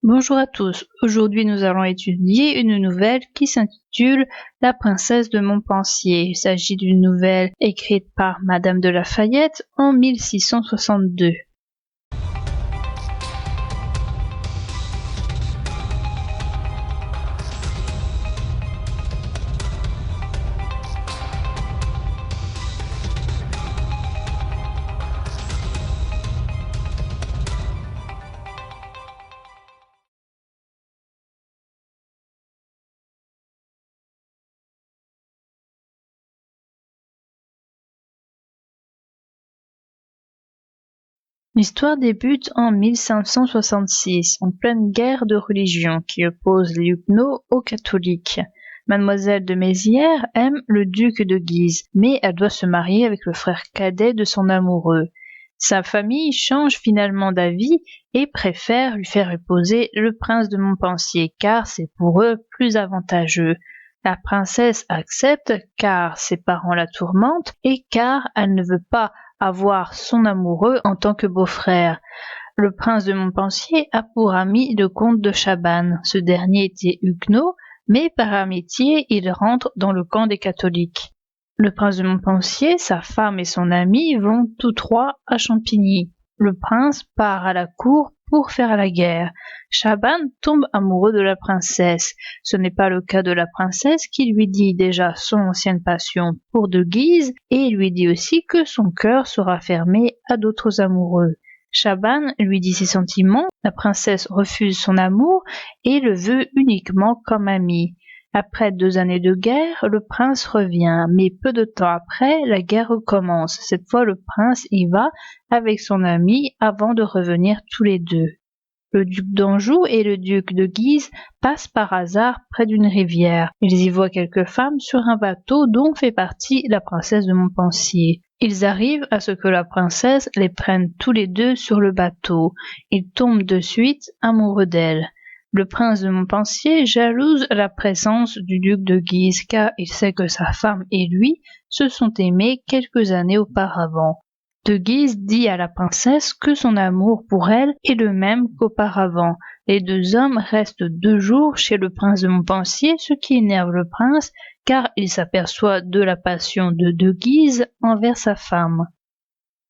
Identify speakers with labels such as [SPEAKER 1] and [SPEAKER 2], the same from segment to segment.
[SPEAKER 1] Bonjour à tous, aujourd'hui nous allons étudier une nouvelle qui s'intitule La princesse de Montpensier. Il s'agit d'une nouvelle écrite par Madame de La Fayette en 1662. L'histoire débute en 1566, en pleine guerre de religion qui oppose les huguenots aux catholiques. Mademoiselle de Mézières aime le duc de Guise, mais elle doit se marier avec le frère cadet de son amoureux. Sa famille change finalement d'avis et préfère lui faire épouser le prince de Montpensier car c'est pour eux plus avantageux. La princesse accepte car ses parents la tourmentent et car elle ne veut pas avoir son amoureux en tant que beau-frère. Le prince de Montpensier a pour ami le comte de Chabannes. Ce dernier était huguenot, mais par amitié, il rentre dans le camp des catholiques. Le prince de Montpensier, sa femme et son ami vont tous trois à Champigny. Le prince part à la cour pour faire la guerre. Chabannes tombe amoureux de la princesse. Ce n'est pas le cas de la princesse qui lui dit déjà son ancienne passion pour de Guise et lui dit aussi que son cœur sera fermé à d'autres amoureux. Chabannes lui dit ses sentiments, la princesse refuse son amour et le veut uniquement comme ami. Après 2 années de guerre, le prince revient, mais peu de temps après, la guerre recommence. Cette fois, le prince y va avec son ami avant de revenir tous les deux. Le duc d'Anjou et le duc de Guise passent par hasard près d'une rivière. Ils y voient quelques femmes sur un bateau dont fait partie la princesse de Montpensier. Ils arrivent à ce que la princesse les prenne tous les deux sur le bateau. Ils tombent de suite amoureux d'elle. Le prince de Montpensier jalouse la présence du duc de Guise car il sait que sa femme et lui se sont aimés quelques années auparavant. De Guise dit à la princesse que son amour pour elle est le même qu'auparavant. Les deux hommes restent 2 jours chez le prince de Montpensier, ce qui énerve le prince car il s'aperçoit de la passion de Guise envers sa femme.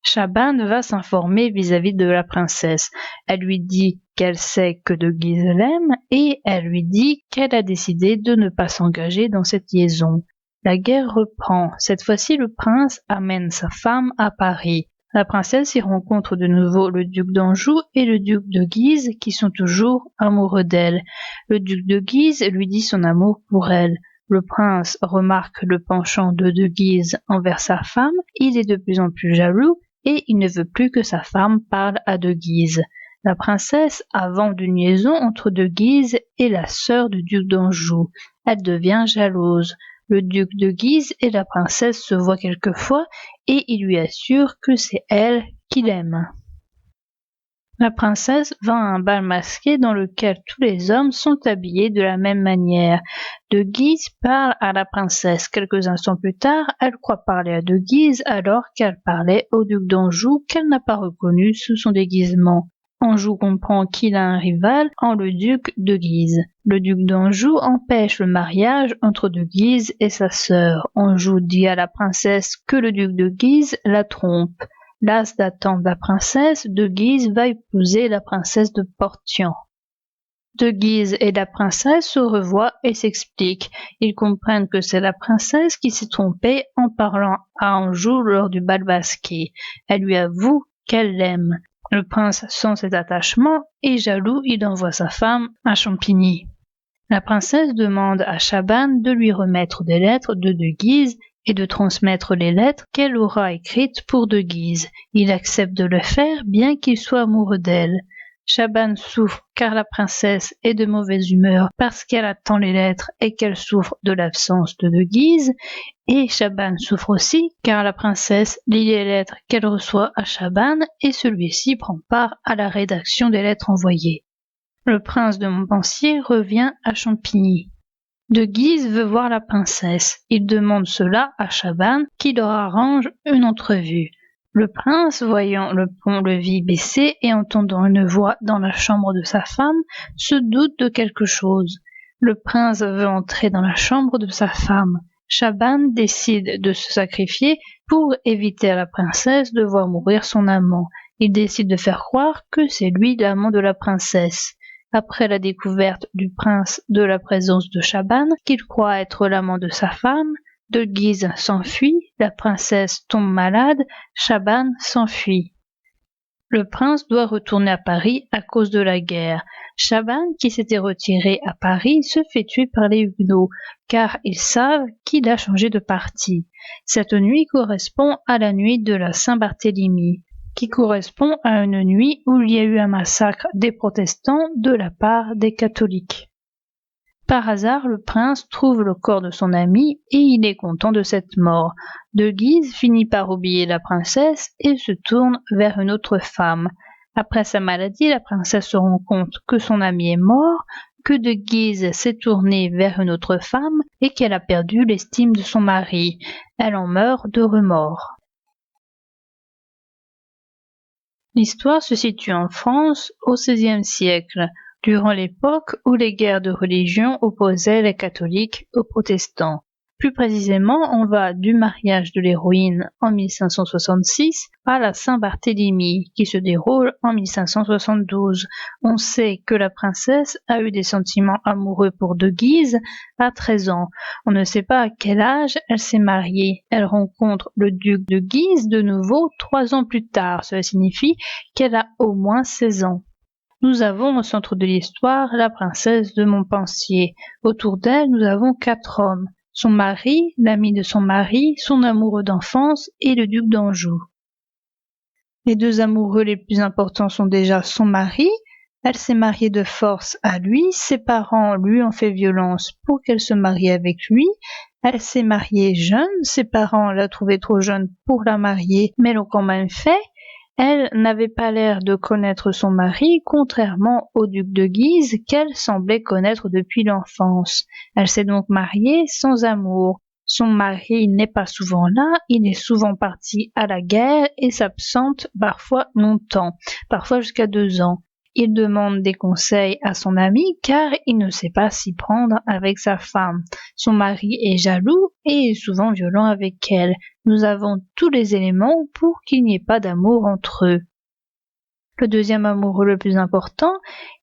[SPEAKER 1] Chabannes va s'informer vis-à-vis de la princesse. Elle lui dit qu'elle sait que de Guise l'aime et elle lui dit qu'elle a décidé de ne pas s'engager dans cette liaison. La guerre reprend. Cette fois-ci, le prince amène sa femme à Paris. La princesse y rencontre de nouveau le duc d'Anjou et le duc de Guise qui sont toujours amoureux d'elle. Le duc de Guise lui dit son amour pour elle. Le prince remarque le penchant de Guise envers sa femme. Il est de plus en plus jaloux et il ne veut plus que sa femme parle à de Guise. La princesse a vent d'une liaison entre de Guise et la sœur du duc d'Anjou. Elle devient jalouse. Le duc de Guise et la princesse se voient quelquefois et il lui assure que c'est elle qu'il aime. La princesse va à un bal masqué dans lequel tous les hommes sont habillés de la même manière. De Guise parle à la princesse. Quelques instants plus tard, elle croit parler à de Guise alors qu'elle parlait au duc d'Anjou qu'elle n'a pas reconnu sous son déguisement. Anjou comprend qu'il a un rival en le duc de Guise. Le duc d'Anjou empêche le mariage entre de Guise et sa sœur. Anjou dit à la princesse que le duc de Guise la trompe. Las d'attendre la princesse, de Guise va épouser la princesse de Portian. De Guise et la princesse se revoient et s'expliquent. Ils comprennent que c'est la princesse qui s'est trompée en parlant à Anjou lors du bal masqué. Elle lui avoue qu'elle l'aime. Le prince sent cet attachement et jaloux, il envoie sa femme à Champigny. La princesse demande à Chabannes de lui remettre des lettres de Guise et de transmettre les lettres qu'elle aura écrites pour de Guise. Il accepte de le faire bien qu'il soit amoureux d'elle. Chabannes souffre car la princesse est de mauvaise humeur parce qu'elle attend les lettres et qu'elle souffre de l'absence de Guise. Et Chabannes souffre aussi car la princesse lit les lettres qu'elle reçoit à Chabannes et celui-ci prend part à la rédaction des lettres envoyées. Le prince de Montpensier revient à Champigny. De Guise veut voir la princesse. Il demande cela à Chabannes qui leur arrange une entrevue. Le prince, voyant le pont-levis baisser et entendant une voix dans la chambre de sa femme, se doute de quelque chose. Le prince veut entrer dans la chambre de sa femme. Schaban décide de se sacrifier pour éviter à la princesse de voir mourir son amant. Il décide de faire croire que c'est lui l'amant de la princesse. Après la découverte du prince de la présence de Schaban, qu'il croit être l'amant de sa femme, de Guise s'enfuit, la princesse tombe malade, Schaban s'enfuit. Le prince doit retourner à Paris à cause de la guerre. Schaban, qui s'était retiré à Paris, se fait tuer par les Huguenots, car ils savent qu'il a changé de parti. Cette nuit correspond à la nuit de la Saint-Barthélemy, qui correspond à une nuit où il y a eu un massacre des protestants de la part des catholiques. Par hasard, le prince trouve le corps de son ami et il est content de cette mort. De Guise finit par oublier la princesse et se tourne vers une autre femme. Après sa maladie, la princesse se rend compte que son ami est mort, que De Guise s'est tournée vers une autre femme et qu'elle a perdu l'estime de son mari. Elle en meurt de remords. L'histoire se situe en France au XVIe siècle, durant l'époque où les guerres de religion opposaient les catholiques aux protestants. Plus précisément, on va du mariage de l'héroïne en 1566 à la Saint-Barthélemy qui se déroule en 1572. On sait que la princesse a eu des sentiments amoureux pour De Guise à 13 ans. On ne sait pas à quel âge elle s'est mariée. Elle rencontre le duc de Guise de nouveau 3 ans plus tard. Cela signifie qu'elle a au moins 16 ans. Nous avons au centre de l'histoire la princesse de Montpensier. Autour d'elle, nous avons 4 hommes. Son mari, l'ami de son mari, son amoureux d'enfance et le duc d'Anjou. Les 2 amoureux les plus importants sont déjà son mari. Elle s'est mariée de force à lui. Ses parents lui ont fait violence pour qu'elle se marie avec lui. Elle s'est mariée jeune. Ses parents la trouvaient trop jeune pour la marier, mais l'ont quand même fait. Elle n'avait pas l'air de connaître son mari, contrairement au duc de Guise qu'elle semblait connaître depuis l'enfance. Elle s'est donc mariée sans amour. Son mari n'est pas souvent là, il est souvent parti à la guerre et s'absente parfois longtemps, parfois jusqu'à 2 ans. Il demande des conseils à son ami car il ne sait pas s'y prendre avec sa femme. Son mari est jaloux et est souvent violent avec elle. Nous avons tous les éléments pour qu'il n'y ait pas d'amour entre eux. Le deuxième amoureux le plus important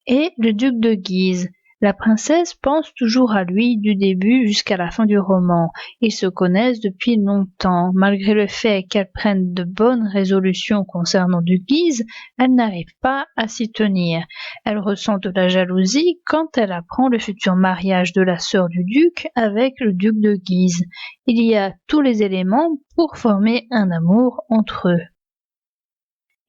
[SPEAKER 1] est le duc de Guise. La princesse pense toujours à lui du début jusqu'à la fin du roman. Ils se connaissent depuis longtemps. Malgré le fait qu'elle prenne de bonnes résolutions concernant De Guise, elle n'arrive pas à s'y tenir. Elle ressent de la jalousie quand elle apprend le futur mariage de la sœur du duc avec le duc de Guise. Il y a tous les éléments pour former un amour entre eux.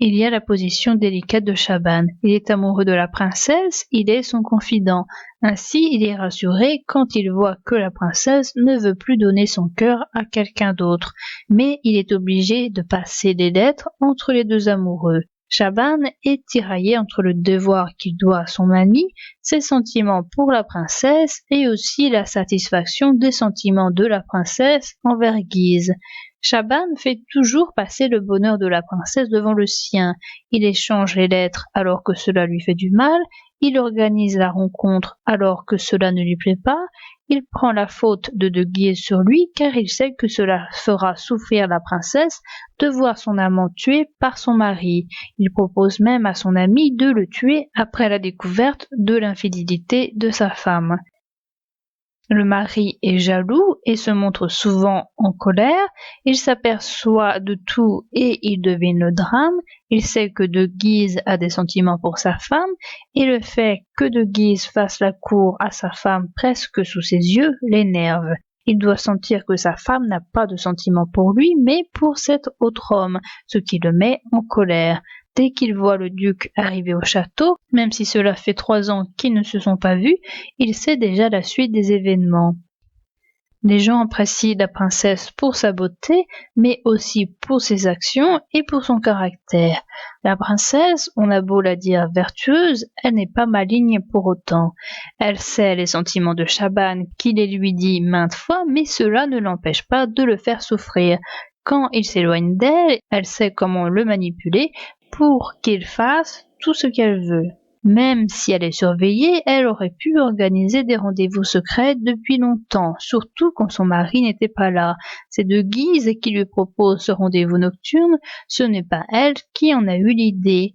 [SPEAKER 1] Il y a la position délicate de Schaban. Il est amoureux de la princesse, il est son confident. Ainsi, il est rassuré quand il voit que la princesse ne veut plus donner son cœur à quelqu'un d'autre. Mais il est obligé de passer des lettres entre les 2 amoureux. Schaban est tiraillé entre le devoir qu'il doit à son ami, ses sentiments pour la princesse et aussi la satisfaction des sentiments de la princesse envers Guise. Schaban fait toujours passer le bonheur de la princesse devant le sien. Il échange les lettres alors que cela lui fait du mal, il organise la rencontre alors que cela ne lui plaît pas, il prend la faute de Guise sur lui car il sait que cela fera souffrir la princesse de voir son amant tué par son mari. Il propose même à son ami de le tuer après la découverte de l'infidélité de sa femme. Le mari est jaloux et se montre souvent en colère, il s'aperçoit de tout et il devine le drame, il sait que De Guise a des sentiments pour sa femme et le fait que De Guise fasse la cour à sa femme presque sous ses yeux l'énerve. Il doit sentir que sa femme n'a pas de sentiments pour lui mais pour cet autre homme, ce qui le met en colère. Dès qu'il voit le duc arriver au château, même si cela fait 3 ans qu'ils ne se sont pas vus, il sait déjà la suite des événements. Les gens apprécient la princesse pour sa beauté, mais aussi pour ses actions et pour son caractère. La princesse, on a beau la dire vertueuse, elle n'est pas maligne pour autant. Elle sait les sentiments de Schaban, qui les lui dit maintes fois, mais cela ne l'empêche pas de le faire souffrir. Quand il s'éloigne d'elle, elle sait comment le manipuler pour qu'il fasse tout ce qu'elle veut. Même si elle est surveillée, elle aurait pu organiser des rendez-vous secrets depuis longtemps, surtout quand son mari n'était pas là. C'est de Guise qui lui propose ce rendez-vous nocturne, ce n'est pas elle qui en a eu l'idée.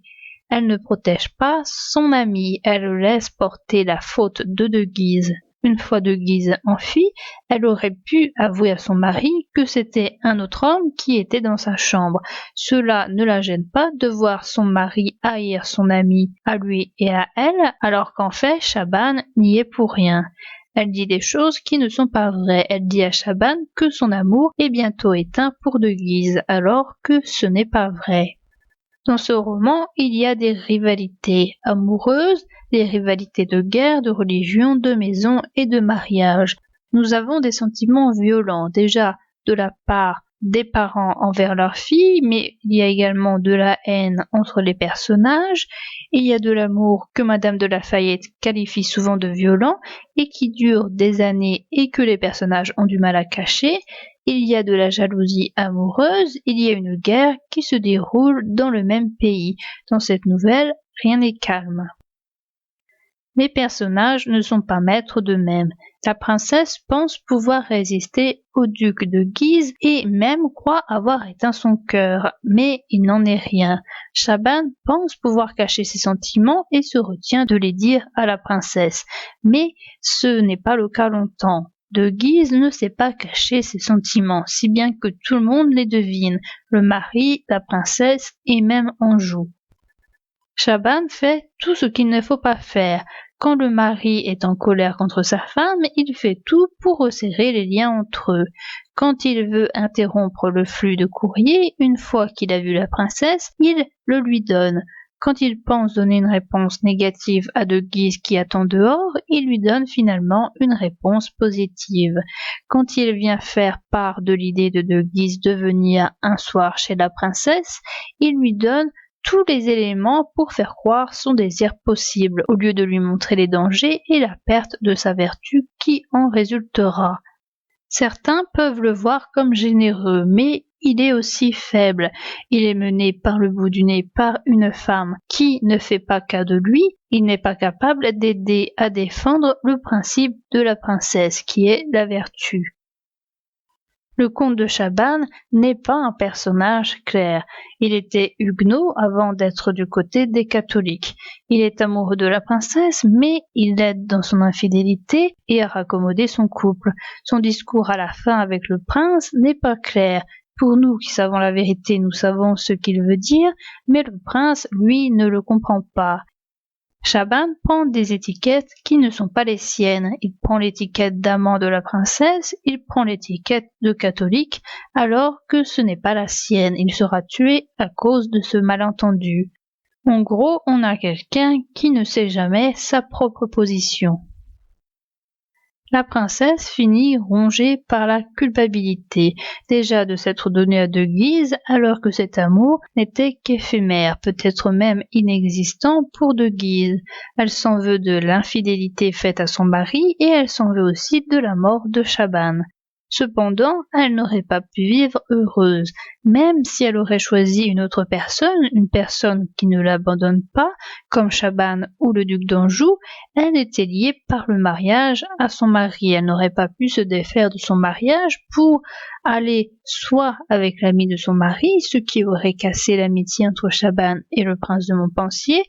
[SPEAKER 1] Elle ne protège pas son ami, elle laisse porter la faute de Guise. Une fois de Guise enfuie, elle aurait pu avouer à son mari que c'était un autre homme qui était dans sa chambre. Cela ne la gêne pas de voir son mari haïr son ami à lui et à elle, alors qu'en fait Chaban n'y est pour rien. Elle dit des choses qui ne sont pas vraies. Elle dit à Chaban que son amour est bientôt éteint pour de Guise, alors que ce n'est pas vrai. Dans ce roman, il y a des rivalités amoureuses, des rivalités de guerre, de religion, de maison et de mariage. Nous avons des sentiments violents, déjà de la part des parents envers leurs filles, mais il y a également de la haine entre les personnages, il y a de l'amour que Madame de Lafayette qualifie souvent de violent et qui dure des années et que les personnages ont du mal à cacher, il y a de la jalousie amoureuse, il y a une guerre qui se déroule dans le même pays. Dans cette nouvelle, rien n'est calme. Les personnages ne sont pas maîtres d'eux-mêmes. La princesse pense pouvoir résister au duc de Guise et même croit avoir éteint son cœur, mais il n'en est rien. Chaban pense pouvoir cacher ses sentiments et se retient de les dire à la princesse, mais ce n'est pas le cas longtemps. De Guise ne sait pas cacher ses sentiments, si bien que tout le monde les devine, le mari, la princesse et même Anjou. Chaban fait tout ce qu'il ne faut pas faire. Quand le mari est en colère contre sa femme, il fait tout pour resserrer les liens entre eux. Quand il veut interrompre le flux de courrier, une fois qu'il a vu la princesse, il le lui donne. Quand il pense donner une réponse négative à De Guise qui attend dehors, il lui donne finalement une réponse positive. Quand il vient faire part de l'idée de Guise de venir un soir chez la princesse, il lui donne tous les éléments pour faire croire son désir possible, au lieu de lui montrer les dangers et la perte de sa vertu qui en résultera. Certains peuvent le voir comme généreux, mais il est aussi faible. Il est mené par le bout du nez par une femme qui ne fait pas cas de lui. Il n'est pas capable d'aider à défendre le principe de la princesse, qui est la vertu. Le comte de Chaban n'est pas un personnage clair. Il était huguenot avant d'être du côté des catholiques. Il est amoureux de la princesse, mais il l'aide dans son infidélité et à raccommoder son couple. Son discours à la fin avec le prince n'est pas clair. Pour nous qui savons la vérité, nous savons ce qu'il veut dire, mais le prince, lui, ne le comprend pas. Chaban prend des étiquettes qui ne sont pas les siennes. Il prend l'étiquette d'amant de la princesse, il prend l'étiquette de catholique, alors que ce n'est pas la sienne. Il sera tué à cause de ce malentendu. En gros, on a quelqu'un qui ne sait jamais sa propre position. La princesse finit rongée par la culpabilité, déjà de s'être donnée à De Guise alors que cet amour n'était qu'éphémère, peut-être même inexistant pour De Guise. Elle s'en veut de l'infidélité faite à son mari et elle s'en veut aussi de la mort de Chaban. Cependant, elle n'aurait pas pu vivre heureuse, même si elle aurait choisi une autre personne, une personne qui ne l'abandonne pas, comme Chaban ou le duc d'Anjou. Elle était liée par le mariage à son mari. Elle n'aurait pas pu se défaire de son mariage pour aller soit avec l'ami de son mari, ce qui aurait cassé l'amitié entre Chaban et le prince de Montpensier,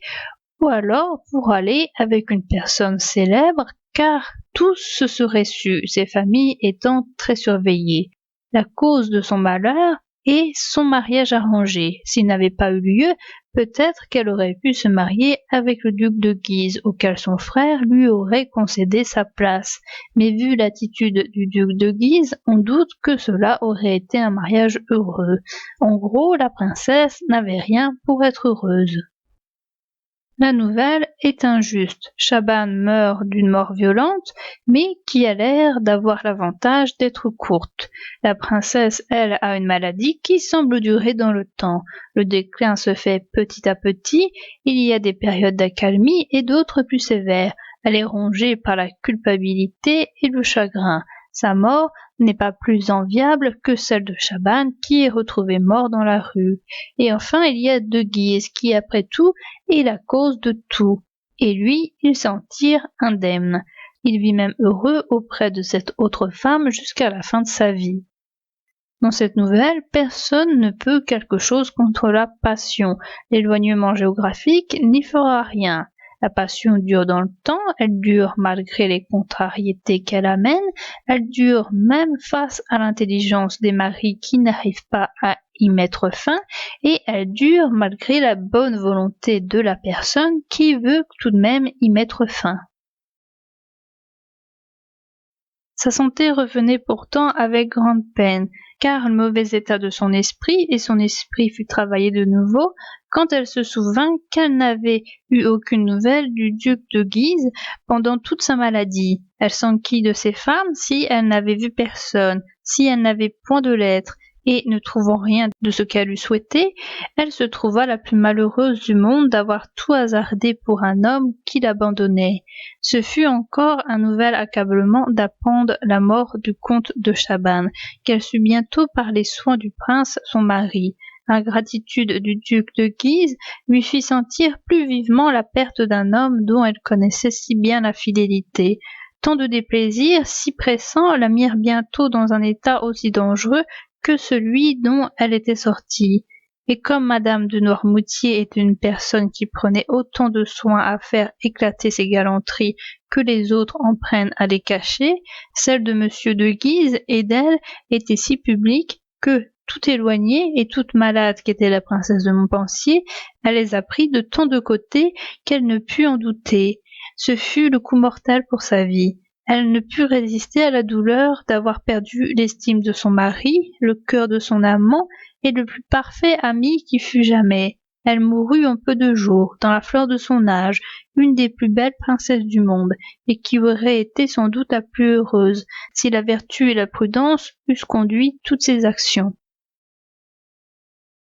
[SPEAKER 1] ou alors pour aller avec une personne célèbre, car tous se seraient su, ses familles étant très surveillées. La cause de son malheur est son mariage arrangé. S'il n'avait pas eu lieu, peut-être qu'elle aurait pu se marier avec le duc de Guise, auquel son frère lui aurait concédé sa place. Mais vu l'attitude du duc de Guise, on doute que cela aurait été un mariage heureux. En gros, la princesse n'avait rien pour être heureuse. La nouvelle est injuste. Chaban meurt d'une mort violente, mais qui a l'air d'avoir l'avantage d'être courte. La princesse, elle, a une maladie qui semble durer dans le temps. Le déclin se fait petit à petit, il y a des périodes d'accalmie et d'autres plus sévères. Elle est rongée par la culpabilité et le chagrin. Sa mort n'est pas plus enviable que celle de Chaban qui est retrouvé mort dans la rue. Et enfin il y a De Guise qui après tout est la cause de tout. Et lui, il s'en tire indemne. Il vit même heureux auprès de cette autre femme jusqu'à la fin de sa vie. Dans cette nouvelle, personne ne peut quelque chose contre la passion. L'éloignement géographique n'y fera rien. La passion dure dans le temps, elle dure malgré les contrariétés qu'elle amène, elle dure même face à l'intelligence des maris qui n'arrivent pas à y mettre fin, et elle dure malgré la bonne volonté de la personne qui veut tout de même y mettre fin. Sa santé revenait pourtant avec grande peine, car le mauvais état de son esprit, et son esprit fut travaillé de nouveau, quand elle se souvint qu'elle n'avait eu aucune nouvelle du duc de Guise pendant toute sa maladie. Elle s'enquit de ses femmes si elle n'avait vu personne, si elle n'avait point de lettres, et ne trouvant rien de ce qu'elle eût souhaité, elle se trouva la plus malheureuse du monde d'avoir tout hasardé pour un homme qui l'abandonnait. Ce fut encore un nouvel accablement d'apprendre la mort du comte de Chaban, qu'elle sut bientôt par les soins du prince son mari. L'ingratitude du duc de Guise lui fit sentir plus vivement la perte d'un homme dont elle connaissait si bien la fidélité. Tant de déplaisirs si pressants la mirent bientôt dans un état aussi dangereux que celui dont elle était sortie. Et comme madame de Noirmoutier était une personne qui prenait autant de soin à faire éclater ses galanteries que les autres en prennent à les cacher, celle de monsieur de Guise et d'elle était si publique que, tout éloignée et toute malade qu'était la princesse de Montpensier, elle les a pris de tant de côté qu'elle ne put en douter. Ce fut le coup mortel pour sa vie. Elle ne put résister à la douleur d'avoir perdu l'estime de son mari, le cœur de son amant et le plus parfait ami qui fut jamais. Elle mourut en peu de jours, dans la fleur de son âge, une des plus belles princesses du monde, et qui aurait été sans doute la plus heureuse, si la vertu et la prudence eussent conduit toutes ses actions.